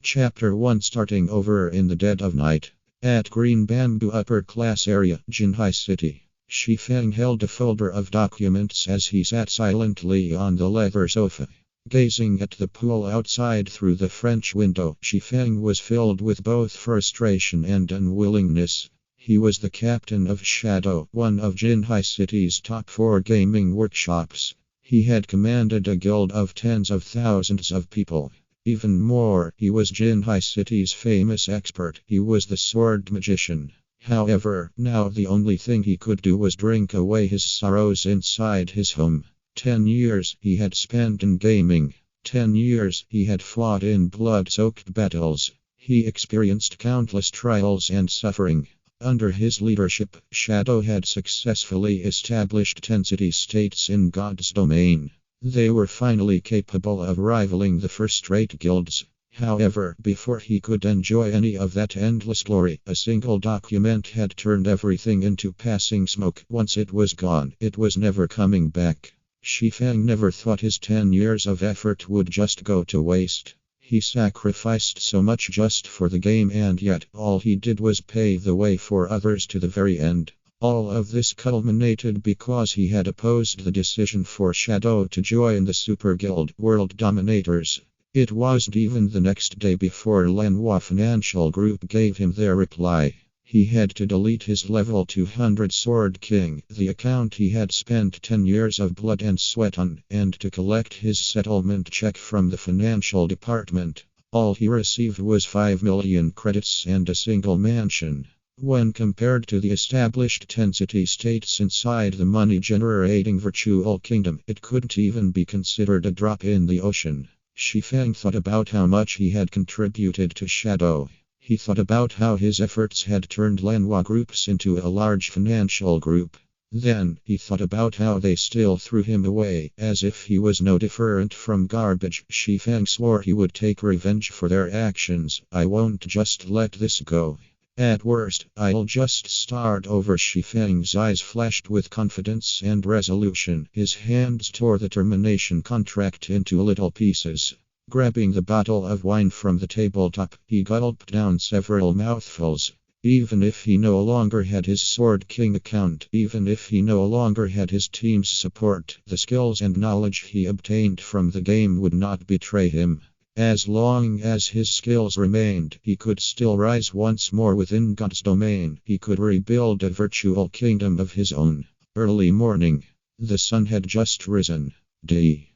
Chapter 1 Starting over in the dead of night. At Green Bamboo Upper Class Area, Jinhai City. Shifeng held a folder of documents as he sat silently on the leather sofa. Gazing at the pool outside through the French window, Shifeng was filled with both frustration and unwillingness. He was the captain of Shadow, one of Jinhai City's top 4 gaming workshops. He had commanded a guild of tens of thousands of people. Even more, he was Jinhai City's famous expert. He was the sword magician. However, now the only thing he could do was drink away his sorrows inside his home. 10 years he had spent in gaming. 10 years he had fought in blood-soaked battles. He experienced countless trials and suffering. Under his leadership, Shadow had successfully established 10 city-states in God's domain. They were finally capable of rivaling the first-rate guilds. However, before he could enjoy any of that endless glory, a single document had turned everything into passing smoke. Once it was gone, it was never coming back. Shifeng never thought his 10 years of effort would just go to waste. He sacrificed so much just for the game, and yet all he did was pave the way for others to the very end. All of this culminated because he had opposed the decision for Shadow to join the Super Guild World Dominators. It wasn't even the next day before Lanhua Financial Group gave him their reply. He had to delete his level 200 Sword King, the account he had spent 10 years of blood and sweat on, and to collect his settlement check from the financial department. All he received was 5 million credits and a single mansion. When compared to the established 10 city-states inside the money-generating virtual kingdom, it couldn't even be considered a drop in the ocean. Shifeng thought about how much he had contributed to Shadow. He thought about how his efforts had turned Lanhua groups into a large financial group. Then, he thought about how they still threw him away, as if he was no different from garbage. Shifeng swore he would take revenge for their actions. I won't just let this go. At worst, I'll just start over. Shifeng's eyes flashed with confidence and resolution. His hands tore the termination contract into little pieces. Grabbing the bottle of wine from the tabletop, he gulped down several mouthfuls. Even if he no longer had his Sword King account, even if he no longer had his team's support, the skills and knowledge he obtained from the game would not betray him. As long as his skills remained, he could still rise once more within God's domain. He could rebuild a virtual kingdom of his own. Early morning. The sun had just risen. D.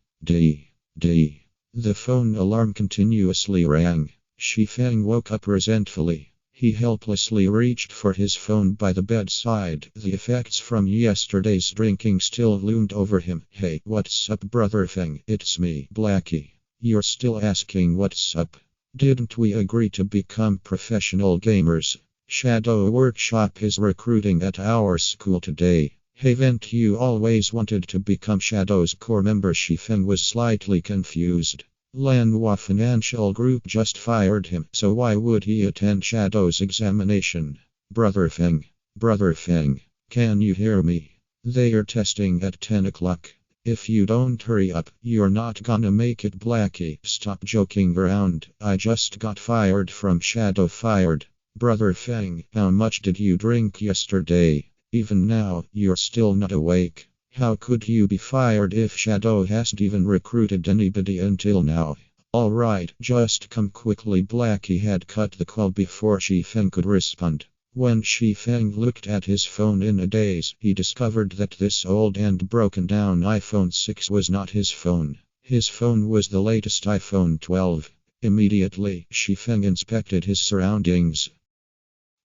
The phone alarm continuously rang. Shifeng woke up resentfully. He helplessly reached for his phone by the bedside. The effects from yesterday's drinking still loomed over him. Hey, what's up, brother Feng? It's me, Blackie. You're still asking what's up? Didn't we agree to become professional gamers? Shadow Workshop is recruiting at our school today. Haven't you always wanted to become Shadow's core member? Shifeng was slightly confused. Lanhua Financial Group just fired him, so why would he attend Shadow's examination? Brother Feng, can you hear me? They're testing at 10 o'clock. If you don't hurry up, you're not gonna make it. Blackie, stop joking around. I just got fired from Shadow. Fired? Brother Feng, how much did you drink yesterday? Even now, you're still not awake. How could you be fired if Shadow hasn't even recruited anybody until now? Alright, just come quickly. Blackie had cut the call before Shifeng could respond. When Shifeng looked at his phone in a daze, he discovered that this old and broken down iPhone 6 was not his phone. His phone was the latest iPhone 12. Immediately, Shifeng inspected his surroundings.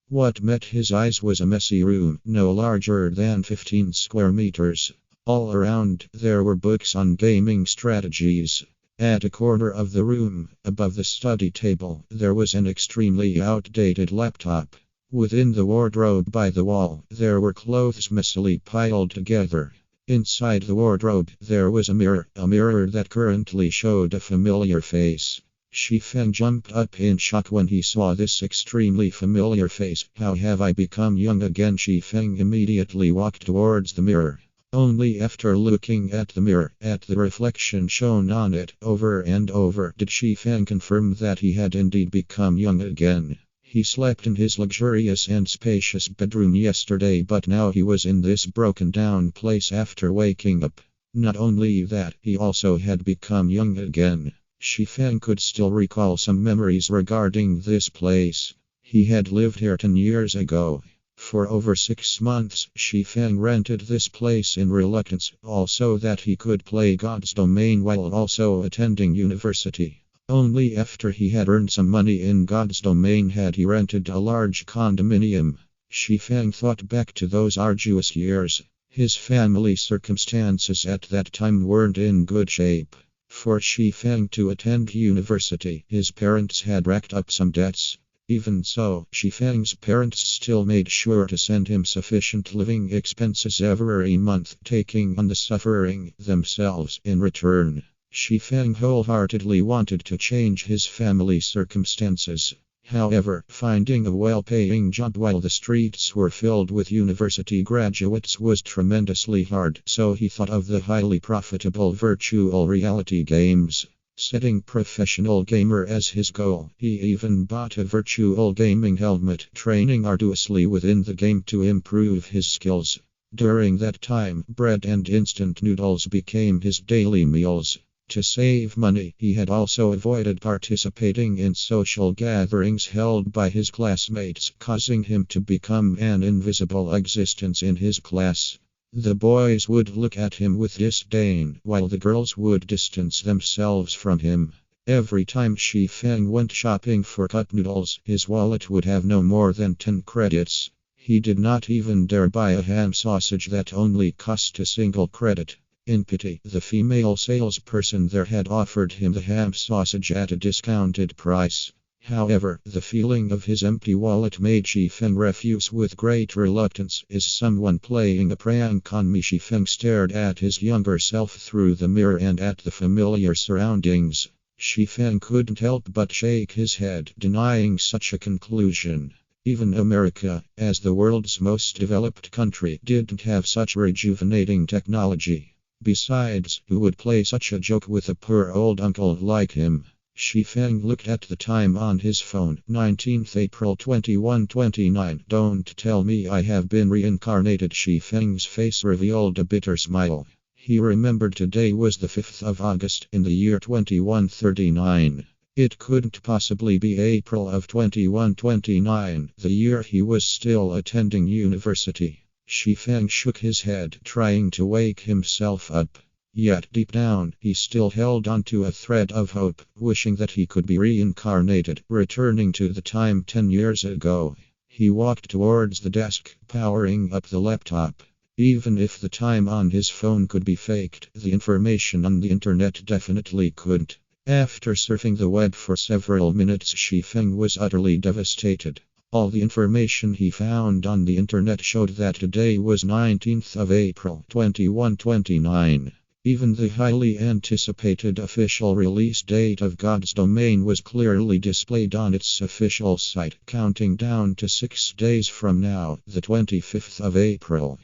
What met his eyes was a messy room, no larger than 15 square meters. All around, there were books on gaming strategies. At a corner of the room, above the study table, there was an extremely outdated laptop. Within the wardrobe by the wall, there were clothes messily piled together. Inside the wardrobe, there was a mirror that currently showed a familiar face. Shifeng jumped up in shock when he saw this extremely familiar face. How have I become young again? Shifeng immediately walked towards the mirror. Only after looking at the mirror, at the reflection shown on it over and over, did Shifeng confirm that he had indeed become young again. He slept in his luxurious and spacious bedroom yesterday, but now he was in this broken down place after waking up. Not only that, he also had become young again. Shifeng could still recall some memories regarding this place. He had lived here 10 years ago. For over 6 months, Shifeng rented this place in reluctance, also that he could play God's domain while also attending university. Only after he had earned some money in God's domain had he rented a large condominium. Shifeng thought back to those arduous years. His family circumstances at that time weren't in good shape. For Shifeng to attend university, his parents had racked up some debts. Even so, Shifeng's parents still made sure to send him sufficient living expenses every month, taking on the suffering themselves in return. Shifeng wholeheartedly wanted to change his family circumstances. However, finding a well-paying job while the streets were filled with university graduates was tremendously hard, so he thought of the highly profitable virtual reality games. Setting professional gamer as his goal, he even bought a virtual gaming helmet, training arduously within the game to improve his skills. During that time, bread and instant noodles became his daily meals. To save money, he had also avoided participating in social gatherings held by his classmates, causing him to become an invisible existence in his class. The boys would look at him with disdain, while the girls would distance themselves from him. Every time Shifeng went shopping for cup noodles, his wallet would have no more than 10 credits. He did not even dare buy a ham sausage that only cost a single credit. In pity, the female salesperson there had offered him the ham sausage at a discounted price. However, the feeling of his empty wallet made Shifeng refuse with great reluctance. Is someone playing a prank on me? Shifeng stared at his younger self through the mirror and at the familiar surroundings. Shifeng couldn't help but shake his head, denying such a conclusion. Even America, as the world's most developed country, didn't have such rejuvenating technology. Besides, who would play such a joke with a poor old uncle like him? Shifeng looked at the time on his phone, 19th April 2129. Don't tell me I have been reincarnated. Shifeng's face revealed a bitter smile. He remembered today was the 5th of August in the year 2139. It couldn't possibly be April of 2129, the year he was still attending university. Shifeng shook his head, trying to wake himself up. Yet deep down, he still held on to a thread of hope, wishing that he could be reincarnated, returning to the time 10 years ago. He walked towards the desk, powering up the laptop. Even if the time on his phone could be faked, the information on the internet definitely couldn't. After surfing the web for several minutes, Shifeng was utterly devastated. All the information he found on the internet showed that today was 19th of April, 2129. Even the highly anticipated official release date of God's domain was clearly displayed on its official site, counting down to 6 days from now, the 25th of April.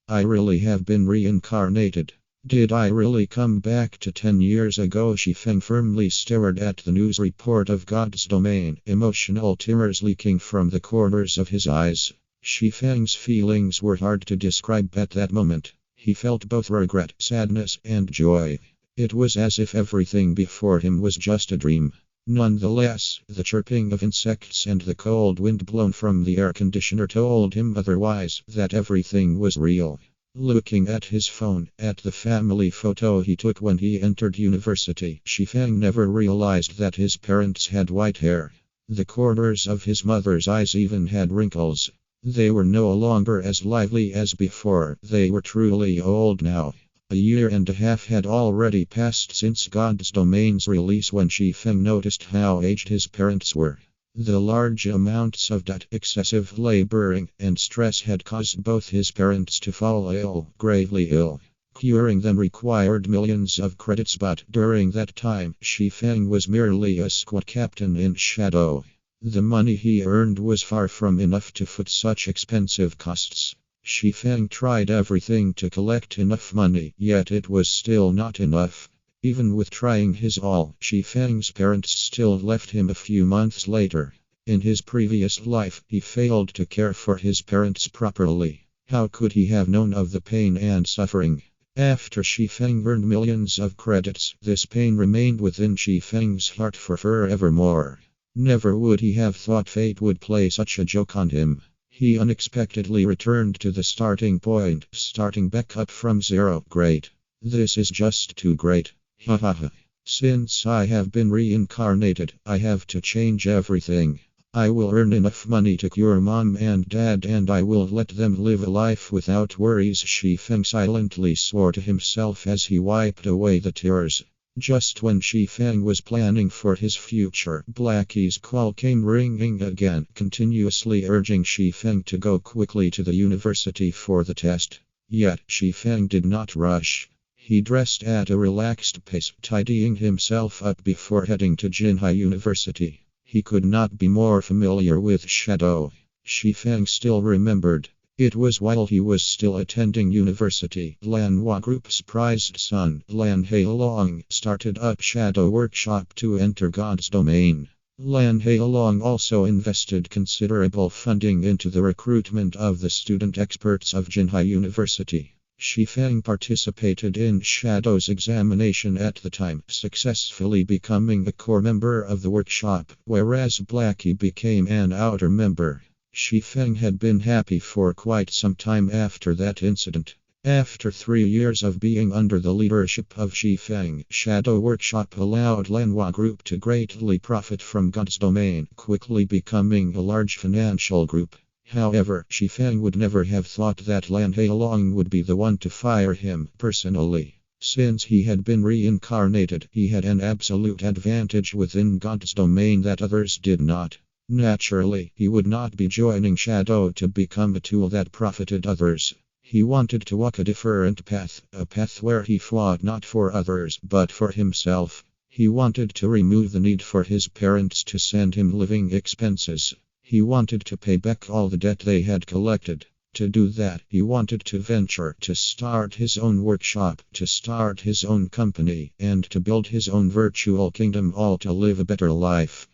I really have been reincarnated. Did I really come back to 10 years ago? Shifeng firmly stared at the news report of God's domain, emotional tears leaking from the corners of his eyes. Shifeng's feelings were hard to describe at that moment. He felt both regret, sadness, and joy. It was as if everything before him was just a dream. Nonetheless, the chirping of insects and the cold wind blown from the air conditioner told him otherwise, that everything was real. Looking at his phone, at the family photo he took when he entered university, Shifeng never realized that his parents had white hair. The corners of his mother's eyes even had wrinkles. They were no longer as lively as before, they were truly old now. A year and a half had already passed since God's domain's release when Shifeng noticed how aged his parents were. The large amounts of debt, excessive laboring, and stress had caused both his parents to fall ill, gravely ill. Curing them required millions of credits, but during that time, Shifeng was merely a squad captain in shadow. The money he earned was far from enough to foot such expensive costs. Shi Feng tried everything to collect enough money, yet it was still not enough. Even with trying his all, Shi Feng's parents still left him a few months later. In his previous life, he failed to care for his parents properly. How could he have known of the pain and suffering? After Shi Feng earned millions of credits, this pain remained within Shi Feng's heart for forevermore. Never would he have thought fate would play such a joke on him. He unexpectedly returned to the starting point, starting back up from zero. Great. This is just too great. Ha ha ha. Since I have been reincarnated, I have to change everything. I will earn enough money to cure mom and dad, and I will let them live a life without worries, Shi Feng silently swore to himself as he wiped away the tears. Just when Shi Feng was planning for his future, Blackie's call came ringing again, continuously urging Shi Feng to go quickly to the university for the test. Yet, Shi Feng did not rush. He dressed at a relaxed pace, tidying himself up before heading to Jinhai University. He could not be more familiar with Shadow. Shi Feng still remembered. It was while he was still attending university. Lan Hua Group's prized son, Lan Hailong, started up Shadow Workshop to enter God's domain. Lan Hailong also invested considerable funding into the recruitment of the student experts of Jinhai University. Shi Feng participated in Shadow's examination at the time, successfully becoming a core member of the workshop, whereas Blackie became an outer member. Shi Feng had been happy for quite some time after that incident. After 3 years of being under the leadership of Shi Feng, Shadow Workshop allowed Lanhua Group to greatly profit from God's domain, quickly becoming a large financial group. However, Shi Feng would never have thought that Lan Hailong would be the one to fire him personally. Since he had been reincarnated, he had an absolute advantage within God's domain that others did not. Naturally, he would not be joining Shadow to become a tool that profited others. He wanted to walk a different path, a path where he fought not for others, but for himself. He wanted to remove the need for his parents to send him living expenses. He wanted to pay back all the debt they had collected. To do that, he wanted to venture, to start his own workshop, to start his own company, and to build his own virtual kingdom, all to live a better life.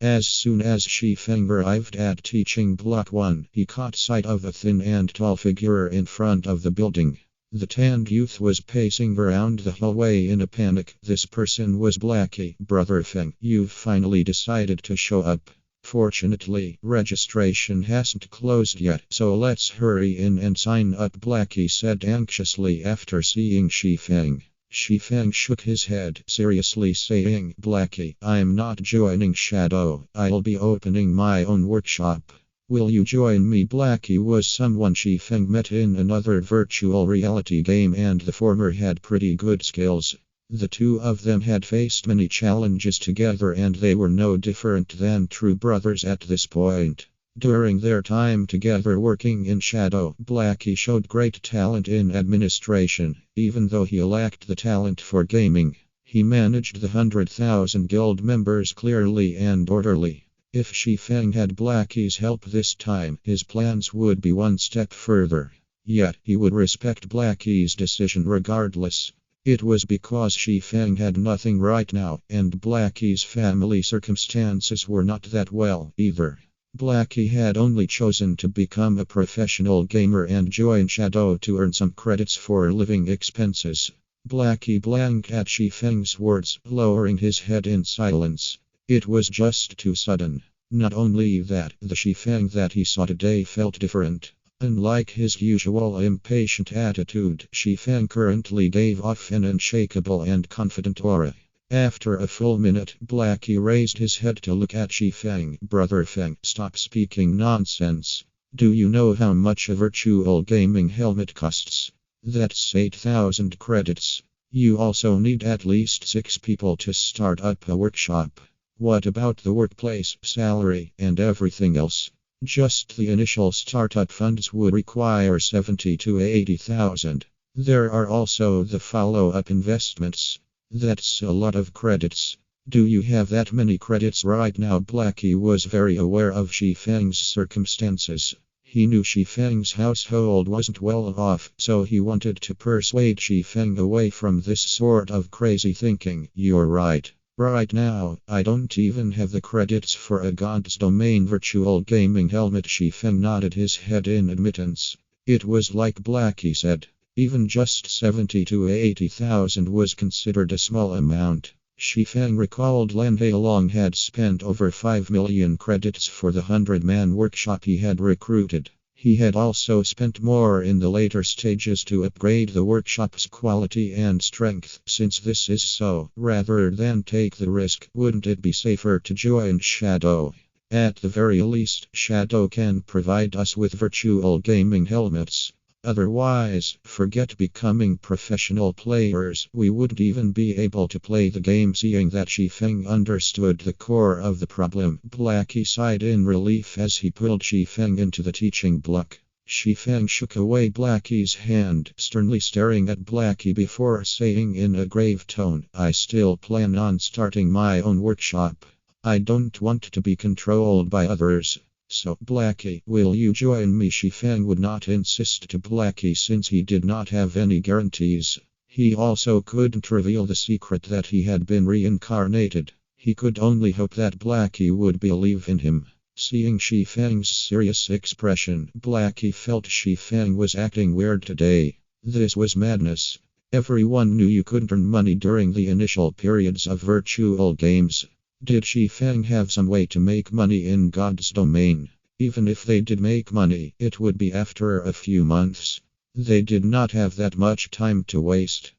As soon as Shi Feng arrived at teaching block 1, he caught sight of a thin and tall figure in front of the building. The tanned youth was pacing around the hallway in a panic. This person was Blackie. Brother Feng, you've finally decided to show up. Fortunately, registration hasn't closed yet, so let's hurry in and sign up, Blackie said anxiously after seeing Shi Feng. Shi Feng shook his head, seriously saying, Blackie, I'm not joining Shadow. I'll be opening my own workshop. Will you join me? Blackie was someone Shi Feng met in another virtual reality game, and the former had pretty good skills. The two of them had faced many challenges together, and they were no different than true brothers at this point. During their time together working in Shadow, Blackie showed great talent in administration. Even though he lacked the talent for gaming, he managed the 100,000 guild members clearly and orderly. If Shi Feng had Blackie's help this time, his plans would be one step further. Yet, he would respect Blackie's decision regardless. It was because Shi Feng had nothing right now, and Blackie's family circumstances were not that well either. Blackie had only chosen to become a professional gamer and join Shadow to earn some credits for living expenses. Blackie blanked at Shi Feng's words, lowering his head in silence. It was just too sudden. Not only that, the Shi Feng that he saw today felt different. Unlike his usual impatient attitude, Shi Feng currently gave off an unshakable and confident aura. After a full minute, Blackie raised his head to look at Shi Feng. Brother Feng, stop speaking nonsense. Do you know how much a virtual gaming helmet costs? That's 8,000 credits. You also need at least 6 people to start up a workshop. What about the workplace, salary, and everything else? Just the initial startup funds would require 70 to 80,000. There are also the follow-up investments. That's a lot of credits. Do you have that many credits right now? Blackie was very aware of Shi Feng's circumstances. He knew Shifeng's household wasn't well off, so he wanted to persuade Shifeng away from this sort of crazy thinking. You're right. Right now, I don't even have the credits for a God's Domain virtual gaming helmet. Shifeng nodded his head in admittance. It was like Blackie said. Even just 70 to 80,000 was considered a small amount. Shifeng recalled Lan Hailong had spent over 5 million credits for the 100-man workshop he had recruited. He had also spent more in the later stages to upgrade the workshop's quality and strength. Since this is so, rather than take the risk, wouldn't it be safer to join Shadow? At the very least, Shadow can provide us with virtual gaming helmets. Otherwise, forget becoming professional players. We wouldn't even be able to play the game. Seeing that Shifeng understood the core of the problem, Blackie sighed in relief as he pulled Shifeng into the teaching block. Shifeng shook away Blackie's hand, sternly staring at Blackie before saying in a grave tone, I still plan on starting my own workshop. I don't want to be controlled by others. So, Blackie, will you join me? Shifeng would not insist to Blackie since he did not have any guarantees. He also couldn't reveal the secret that he had been reincarnated. He could only hope that Blackie would believe in him. Seeing Shifeng's serious expression, Blackie felt Shifeng was acting weird today. This was madness. Everyone knew you couldn't earn money during the initial periods of virtual games. Did Shifeng have some way to make money in God's Domain? Even if they did make money, it would be after a few months. They did not have that much time to waste.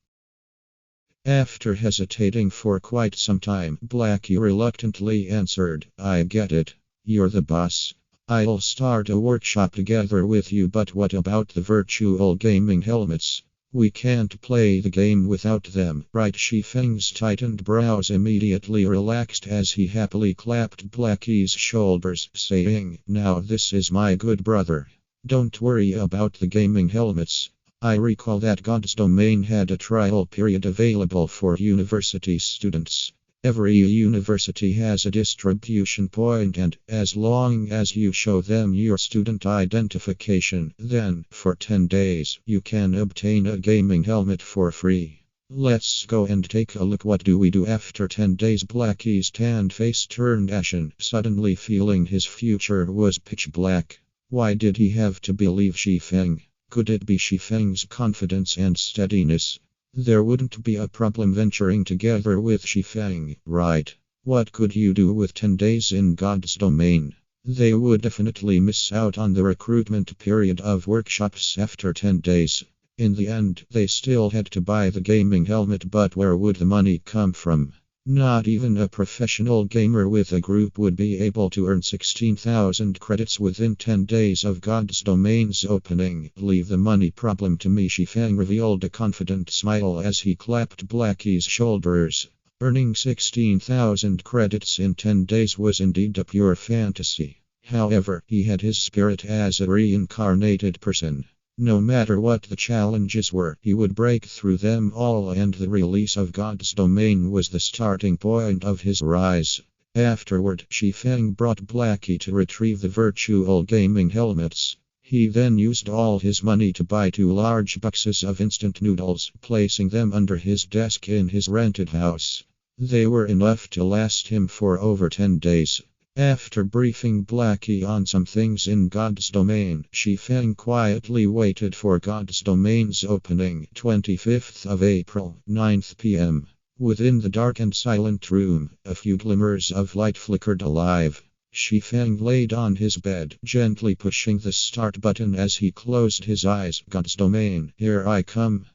After hesitating for quite some time, Blackie reluctantly answered, I get it. You're the boss. I'll start a workshop together with you, but what about the virtual gaming helmets? We can't play the game without them, right? Shifeng's tightened brows immediately relaxed as he happily clapped Blackie's shoulders, saying, Now this is my good brother. Don't worry about the gaming helmets. I recall that God's Domain had a trial period available for university students. Every university has a distribution point, and as long as you show them your student identification, then, for 10 days, you can obtain a gaming helmet for free. Let's go and take a look. What do we do after 10 days? Blackie's tanned face turned ashen, suddenly feeling his future was pitch black. Why did he have to believe Shifeng? Could it be Shifeng's confidence and steadiness? There wouldn't be a problem venturing together with Shifeng, right? What could you do with 10 days in God's Domain? They would definitely miss out on the recruitment period of workshops after 10 days. In the end, they still had to buy the gaming helmet, but where would the money come from? Not even a professional gamer with a group would be able to earn 16,000 credits within 10 days of God's Domain's opening. Leave the money problem to me. Shifeng revealed a confident smile as he clapped Blackie's shoulders. Earning 16,000 credits in 10 days was indeed a pure fantasy. However, he had his spirit as a reincarnated person. No matter what the challenges were, he would break through them all, and the release of God's Domain was the starting point of his rise. Afterward, Shifeng brought Blackie to retrieve the virtual gaming helmets. He then used all his money to buy 2 large boxes of instant noodles, placing them under his desk in his rented house. They were enough to last him for over 10 days. After briefing Blackie on some things in God's Domain, Shifeng quietly waited for God's Domain's opening, 25th of April, 9th p.m. Within the dark and silent room, a few glimmers of light flickered alive. Shifeng laid on his bed, gently pushing the start button as he closed his eyes. God's Domain, here I come.